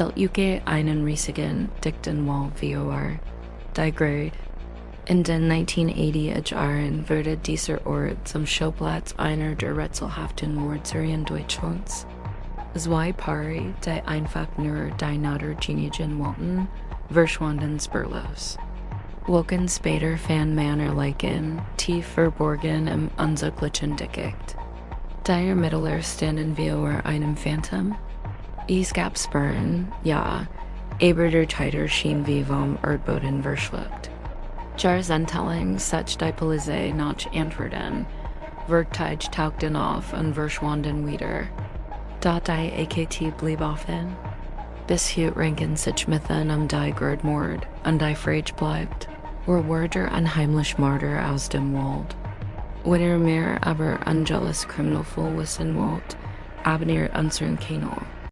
Stelt UK einen riesigen, dichten Wall vor. Die Grade. In den 1980er Jahren wurde dieser Ort zum Schauplatz einer der rätselhaften Mordserien Deutschlands. Zwei Paare, die einfach nur die Nader genügen wollten, verschwanden spurlos. Woken später fand Männer Leichen, tief verborgen im unsäglichen Dickicht. Die Ermittler standen vor einem Phantom. Es gab Spuren, ja, aber der Täter schien wie vom Erdboden verschluckt. Jahrzehntelang such die Polizei nach antworten, Werkzeuge tauchten auf und verschwanden wieder. Da die AKT blieb offen. Bis heute ranken sich Mythen die Mord und die Frage bleibt, wurde der unheimliche Mörder aus dem Wald. Wenn mehr aber Angelus Criminalfall wissen wollt, abonniert unseren Kanal.